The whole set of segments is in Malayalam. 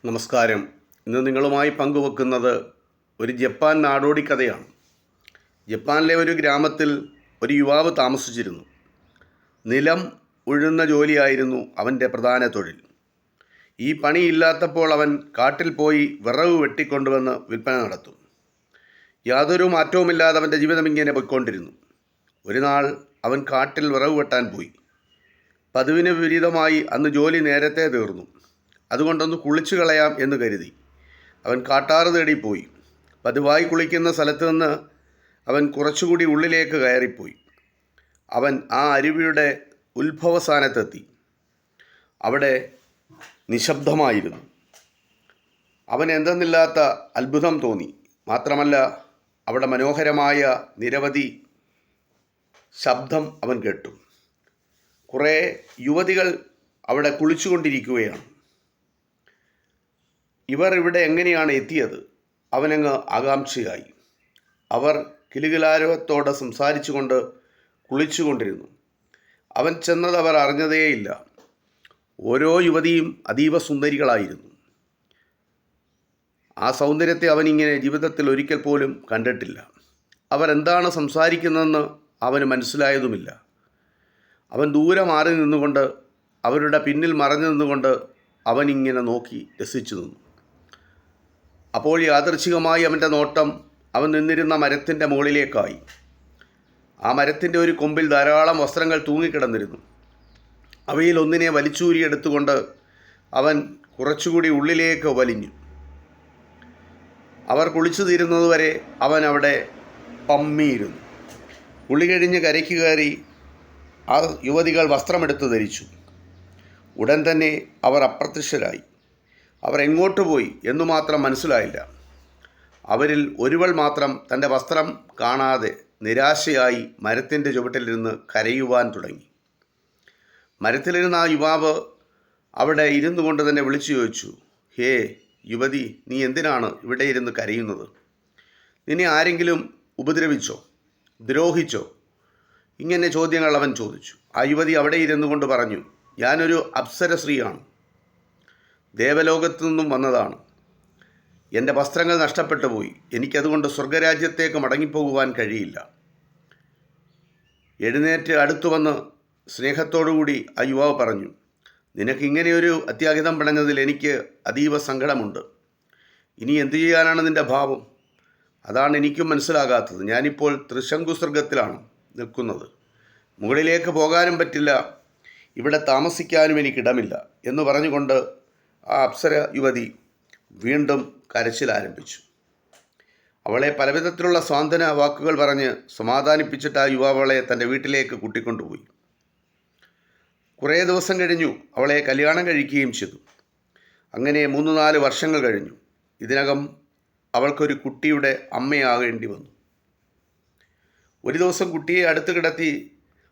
നമസ്കാരം. ഇന്ന് നിങ്ങളുമായി പങ്കുവെക്കുന്നത് ഒരു ജപ്പാൻ നാടോടി കഥയാണ്. ജപ്പാനിലെ ഒരു ഗ്രാമത്തിൽ ഒരു യുവാവ് താമസിച്ചിരുന്നു. നിലം ഉഴുന്ന ജോലിയായിരുന്നു അവൻ്റെ പ്രധാന തൊഴിൽ. ഈ പണിയില്ലാത്തപ്പോൾ അവൻ കാട്ടിൽ പോയി വിറക് വെട്ടിക്കൊണ്ടുവന്ന് വിൽപ്പന നടത്തും. യാതൊരു മാറ്റവുമില്ലാതെ അവൻ്റെ ജീവിതം ഇങ്ങനെ പോയിക്കൊണ്ടിരുന്നു. ഒരു നാൾ അവൻ കാട്ടിൽ വിറക് വെട്ടാൻ പോയി. പതിവിന് വിപരീതമായി അന്ന് ജോലി നേരത്തെ തീർന്നു. അതുകൊണ്ടൊന്ന് കുളിച്ചു കളയാം എന്ന് കരുതി അവൻ കാട്ടാറ് തേടി പോയി. പതിവായി കുളിക്കുന്ന സ്ഥലത്ത് നിന്ന് അവൻ കുറച്ചുകൂടി ഉള്ളിലേക്ക് കയറിപ്പോയി. അവൻ ആ അരുവിയുടെ ഉത്ഭവസ്ഥാനത്തെത്തി. അവിടെ നിശബ്ദമായിരുന്നു. അവൻ എന്തെന്നില്ലാത്ത അത്ഭുതം തോന്നി. മാത്രമല്ല, അവിടെ മനോഹരമായ നിരവധി ശബ്ദം അവൻ കേട്ടു. കുറേ യുവതികൾ അവിടെ കുളിച്ചുകൊണ്ടിരിക്കുകയാണ്. ഇവർ ഇവിടെ എങ്ങനെയാണ് എത്തിയത്? അവനങ്ങ് ആകാംക്ഷയായി. അവർ കിലുകിലാരവത്തോടെ സംസാരിച്ചുകൊണ്ട് കുളിച്ചുകൊണ്ടിരുന്നു. അവൻ ചെന്നത് അവർ അറിഞ്ഞതേയില്ല. ഓരോ യുവതിയും അതീവ സുന്ദരികളായിരുന്നു. ആ സൗന്ദര്യത്തെ അവനിങ്ങനെ ജീവിതത്തിൽ ഒരിക്കൽ പോലും കണ്ടിട്ടില്ല. അവർ എന്താണ് സംസാരിക്കുന്നതെന്ന് അവന് മനസ്സിലായതുമില്ല. അവൻ ദൂരെ മാറി നിന്നുകൊണ്ട്, അവരുടെ പിന്നിൽ മറഞ്ഞു നിന്നുകൊണ്ട് അവനിങ്ങനെ നോക്കി രസിച്ചു നിന്നു. അപ്പോൾ യാദൃച്ഛികമായി അവൻ്റെ നോട്ടം അവൻ നിന്നിരുന്ന മരത്തിൻ്റെ മുകളിലേക്കായി. ആ മരത്തിൻ്റെ ഒരു കൊമ്പിൽ ധാരാളം വസ്ത്രങ്ങൾ തൂങ്ങിക്കിടന്നിരുന്നു. അവയിൽ ഒന്നിനെ വലിച്ചൂരിയെടുത്തുകൊണ്ട് അവൻ കുറച്ചുകൂടി ഉള്ളിലേക്ക് വലിഞ്ഞു. അവർ കുളിച്ചു തീരുന്നതുവരെ അവൻ അവിടെ പമ്മിയിരുന്നു. കുളി കഴിഞ്ഞ് കരയ്ക്ക് കയറി ആ യുവതികൾ വസ്ത്രമെടുത്ത് ധരിച്ചു. ഉടൻ തന്നെ അവർ അപ്രത്യക്ഷരായി. അവർ എങ്ങോട്ട് പോയി എന്നു മാത്രം മനസ്സിലായില്ല. അവരിൽ ഒരുവൾ മാത്രം തൻ്റെ വസ്ത്രം കാണാതെ നിരാശയായി മരത്തിൻ്റെ ചുവട്ടിലിരുന്ന് കരയുവാൻ തുടങ്ങി. മരത്തിലിരുന്ന ആ യുവാവ് അവിടെ ഇരുന്നു കൊണ്ട് തന്നെ വിളിച്ചു ചോദിച്ചു, ഹേ യുവതി, നീ എന്തിനാണ് ഇവിടെ ഇരുന്ന് കരയുന്നത്? നിന്നെ ആരെങ്കിലും ഉപദ്രവിച്ചോ, ദ്രോഹിച്ചോ? ഇങ്ങനെ ചോദ്യങ്ങൾ അവൻ ചോദിച്ചു. ആ യുവതി അവിടെ ഇരുന്നു കൊണ്ട് പറഞ്ഞു, ഞാനൊരു അപ്സരസ്ത്രീയാണ്, ദേവലോകത്തു നിന്നും വന്നതാണ്. എൻ്റെ വസ്ത്രങ്ങൾ നഷ്ടപ്പെട്ടു പോയി. എനിക്കതുകൊണ്ട് സ്വർഗരാജ്യത്തേക്ക് മടങ്ങിപ്പോകുവാൻ കഴിയില്ല. എഴുന്നേറ്റ് അടുത്തു വന്ന് സ്നേഹത്തോടുകൂടി ആ യുവാവ് പറഞ്ഞു, നിനക്ക് ഇങ്ങനെയൊരു അത്യാഹിതം പിണഞ്ഞതിൽ എനിക്ക് അതീവ സങ്കടമുണ്ട്. ഇനി എന്തു ചെയ്യാനാണ് നിൻ്റെ ഭാവം? അതാണ് എനിക്കും മനസ്സിലാകാത്തത്. ഞാനിപ്പോൾ ത്രിശങ്കുസ്വർഗത്തിലാണ് നിൽക്കുന്നത്. മുകളിലേക്ക് പോകാനും പറ്റില്ല, ഇവിടെ താമസിക്കാനും എനിക്കിടമില്ല എന്ന് പറഞ്ഞുകൊണ്ട് ആ അപ്സര യുവതി വീണ്ടും കരച്ചിൽ ആരംഭിച്ചു. അവളെ പലവിധത്തിലുള്ള സാന്ത്വന വാക്കുകൾ പറഞ്ഞ് സമാധാനിപ്പിച്ചിട്ട് ആ യുവാവളെ തൻ്റെ വീട്ടിലേക്ക് കൂട്ടിക്കൊണ്ടുപോയി. കുറേ ദിവസം കഴിഞ്ഞു അവളെ കല്യാണം കഴിക്കുകയും ചെയ്തു. അങ്ങനെ 3-4 വർഷങ്ങൾ കഴിഞ്ഞു. ഇതിനകം അവൾക്കൊരു കുട്ടിയുടെ അമ്മയാകേണ്ടി വന്നു. ഒരു ദിവസം കുട്ടിയെ അടുത്ത് കിടത്തി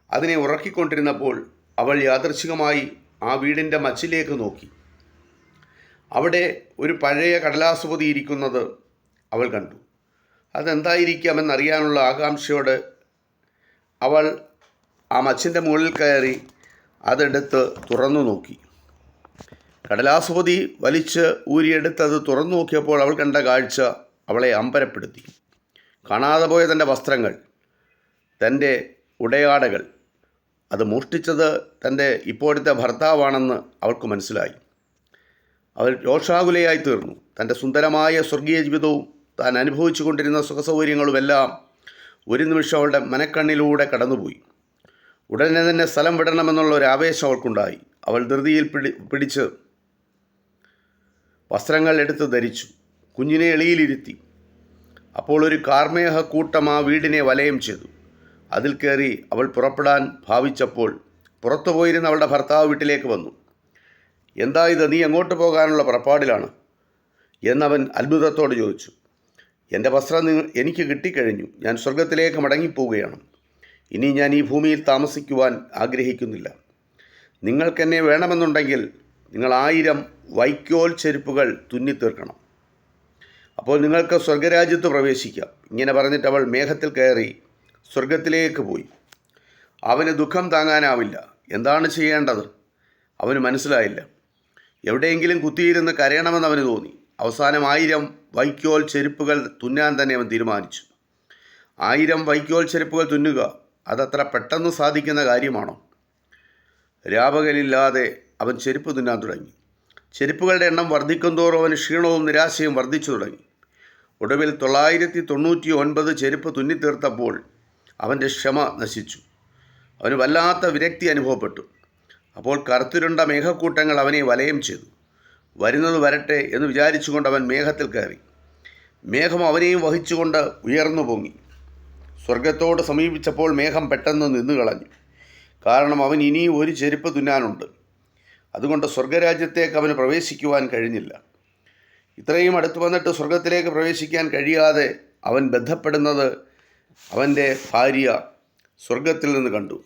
അതിനെ ഉറക്കിക്കൊണ്ടിരുന്നപ്പോൾ അവൾ യാദൃച്ഛികമായി ആ വീടിൻ്റെ മച്ചിലേക്ക് നോക്കി. അവിടെ ഒരു പഴയ കടലാസ് പൊതി ഇരിക്കുന്നത് അവൾ കണ്ടു. അതെന്തായിരിക്കാമെന്നറിയാനുള്ള ആകാംക്ഷയോടെ അവൾ ആ മച്ചിൻ്റെ മുകളിൽ കയറി അതെടുത്ത് തുറന്നു നോക്കി. കടലാസ് പൊതി വലിച്ച് ഊരിയെടുത്ത് അത് തുറന്നു നോക്കിയപ്പോൾ അവൾ കണ്ട കാഴ്ച അവളെ അമ്പരപ്പെടുത്തി. കാണാതെ പോയ തൻ്റെ വസ്ത്രങ്ങൾ, തൻ്റെ ഉടയാടകൾ, അത് മോഷ്ടിച്ചത് തൻ്റെ ഇപ്പോഴത്തെ ഭർത്താവാണെന്ന് അവൾക്ക് മനസ്സിലായി. അവൾ രോഷാകുലയായി തീർന്നു. തൻ്റെ സുന്ദരമായ സ്വർഗീയ ജീവിതവും താൻ അനുഭവിച്ചു കൊണ്ടിരുന്ന സുഖസൗകര്യങ്ങളുമെല്ലാം ഒരു നിമിഷം അവളുടെ മനക്കണ്ണിലൂടെ കടന്നുപോയി. ഉടനെ തന്നെ സ്ഥലം വിടണമെന്നുള്ള ഒരു ആവേശം അവൾക്കുണ്ടായി. അവൾ ധൃതിയിൽ പിടിച്ച് വസ്ത്രങ്ങൾ എടുത്ത് ധരിച്ചു. കുഞ്ഞിനെ എളിയിലിരുത്തി. അപ്പോൾ ഒരു കാർമേഘ കൂട്ടം ആ വീടിനെ വലയം ചെയ്തു. അതിൽ കയറി അവൾ പുറപ്പെടാൻ ഭാവിച്ചപ്പോൾ പുറത്തു പോയിരുന്ന അവളുടെ ഭർത്താവ് വീട്ടിലേക്ക് വന്നു. എന്താ ഇത്, നീ എങ്ങോട്ട് പോകാനുള്ള പുറപ്പാടിലാണ് എന്നവൻ അത്ഭുതത്തോട് ചോദിച്ചു. എൻ്റെ വസ്ത്രം എനിക്ക് കിട്ടിക്കഴിഞ്ഞു. ഞാൻ സ്വർഗത്തിലേക്ക് മടങ്ങിപ്പോവുകയാണ്. ഇനി ഞാൻ ഈ ഭൂമിയിൽ താമസിക്കുവാൻ ആഗ്രഹിക്കുന്നില്ല. നിങ്ങൾക്കെന്നെ വേണമെന്നുണ്ടെങ്കിൽ നിങ്ങൾ 1000 വൈക്കോൽ ചെരുപ്പുകൾ തുന്നിത്തീർക്കണം. അപ്പോൾ നിങ്ങൾക്ക് സ്വർഗരാജ്യത്ത് പ്രവേശിക്കാം. ഇങ്ങനെ പറഞ്ഞിട്ട് അവൾ മേഘത്തിൽ കയറി സ്വർഗത്തിലേക്ക് പോയി. അവന് ദുഃഖം താങ്ങാനാവില്ല. എന്താണ് ചെയ്യേണ്ടത് അവന് മനസ്സിലായില്ല. എവിടെയെങ്കിലും കുത്തിയിരുന്ന് കരയണമെന്ന് അവന് തോന്നി. അവസാനം 1000 വൈക്കോൽ ചെരുപ്പുകൾ തുന്നാൻ തന്നെ അവൻ തീരുമാനിച്ചു. 1000 വൈക്കോൽ ചെരുപ്പുകൾ തുന്നുക, അതത്ര പെട്ടെന്ന് സാധിക്കുന്ന കാര്യമാണോ? രാപകലില്ലാതെ അവൻ ചെരുപ്പ് തുന്നാൻ തുടങ്ങി. ചെരുപ്പുകളുടെ എണ്ണം വർദ്ധിക്കും തോറും അവന് ക്ഷീണവും നിരാശയും വർദ്ധിച്ചു തുടങ്ങി. ഒടുവിൽ 999 ചെരുപ്പ് തുന്നിത്തീർത്തപ്പോൾ അവൻ്റെ ക്ഷമ നശിച്ചു. അവന് വല്ലാത്ത വിരക്തി അനുഭവപ്പെട്ടു. അപ്പോൾ കറുത്തിരുണ്ട മേഘക്കൂട്ടങ്ങൾ അവനെ വലയം ചെയ്തു. വരുന്നത് വരട്ടെ എന്ന് വിചാരിച്ചുകൊണ്ട് അവൻ മേഘത്തിൽ കയറി. മേഘം അവനെയും വഹിച്ചുകൊണ്ട് ഉയർന്നു പൊങ്ങി. സ്വർഗത്തോട് സമീപിച്ചപ്പോൾ മേഘം പെട്ടെന്ന് നിന്നുകളഞ്ഞു. കാരണം അവൻ ഇനിയും ഒരു ചെരുപ്പ് തുന്നാനുണ്ട്. അതുകൊണ്ട് സ്വർഗരാജ്യത്തേക്ക് അവന് പ്രവേശിക്കുവാൻ കഴിഞ്ഞില്ല. ഇത്രയും അടുത്ത് വന്നിട്ട് സ്വർഗത്തിലേക്ക് പ്രവേശിക്കാൻ കഴിയാതെ അവൻ ബന്ധപ്പെടുന്നത് അവൻ്റെ ഭാര്യ സ്വർഗത്തിൽ നിന്ന് കണ്ടു.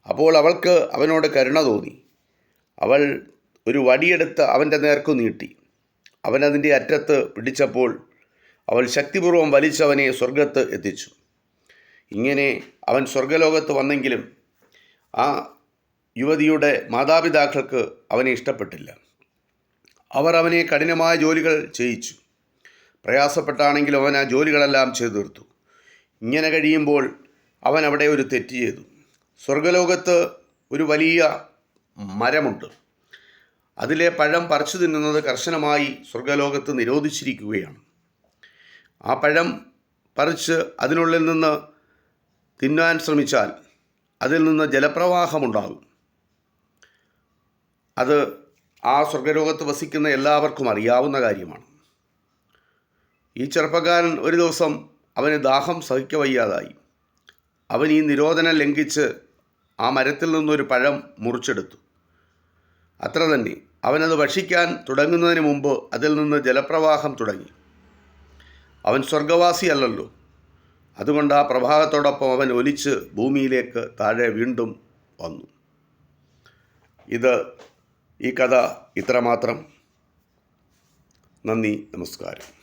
അപ്പോൾ അവൾക്ക് അവനോട് കരുണ തോന്നി. അവൾ ഒരു വടിയെടുത്ത് അവൻ്റെ നേർക്കു നീട്ടി. അവനതിൻ്റെ അറ്റത്ത് പിടിച്ചപ്പോൾ അവൾ ശക്തിപൂർവ്വം വലിച്ചവനെ സ്വർഗത്ത് എത്തിച്ചു. ഇങ്ങനെ അവൻ സ്വർഗലോകത്ത് വന്നെങ്കിലും ആ യുവതിയുടെ മാതാപിതാക്കൾക്ക് അവനെ ഇഷ്ടപ്പെട്ടില്ല. അവർ അവനെ കഠിനമായ ജോലികൾ ചെയ്യിച്ചു. പ്രയാസപ്പെട്ടാണെങ്കിലും അവൻ ആ ജോലികളെല്ലാം ചെയ്തു തീർത്തു. ഇങ്ങനെ കഴിയുമ്പോൾ അവൻ അവിടെ ഒരു തെറ്റ് ചെയ്തു. സ്വർഗലോകത്ത് ഒരു വലിയ മരമുണ്ട്. അതിലെ പഴം പറിച്ചു തിന്നുന്നത് കർശനമായി സ്വർഗലോകത്ത് നിരോധിച്ചിരിക്കുകയാണ്. ആ പഴം പറിച്ച് അതിനുള്ളിൽ നിന്ന് തിന്നാൻ ശ്രമിച്ചാൽ അതിൽ നിന്ന് ജലപ്രവാഹമുണ്ടാകും. അത് ആ സ്വർഗലോകത്ത് വസിക്കുന്ന എല്ലാവർക്കും അറിയാവുന്ന കാര്യമാണ്. ഈ ചെറുപ്പക്കാരൻ ഒരു ദിവസം അവന് ദാഹം സഹിക്കവയ്യാതായി. അവൻ ഈ നിരോധനം ലംഘിച്ച് ആ മരത്തിൽ നിന്നൊരു പഴം മുറിച്ചെടുത്തു. അത്ര തന്നെ, അവനത് ഭക്ഷിക്കാൻ തുടങ്ങുന്നതിന് മുമ്പ് അതിൽ നിന്ന് ജലപ്രവാഹം തുടങ്ങി. അവൻ സ്വർഗവാസിയല്ലല്ലോ. അതുകൊണ്ട് ആ പ്രവാഹത്തോടൊപ്പം അവൻ ഒലിച്ച് ഭൂമിയിലേക്ക് താഴെ വീണ്ടും വന്നു. ഈ കഥ ഇത്രമാത്രം. നന്ദി, നമസ്കാരം.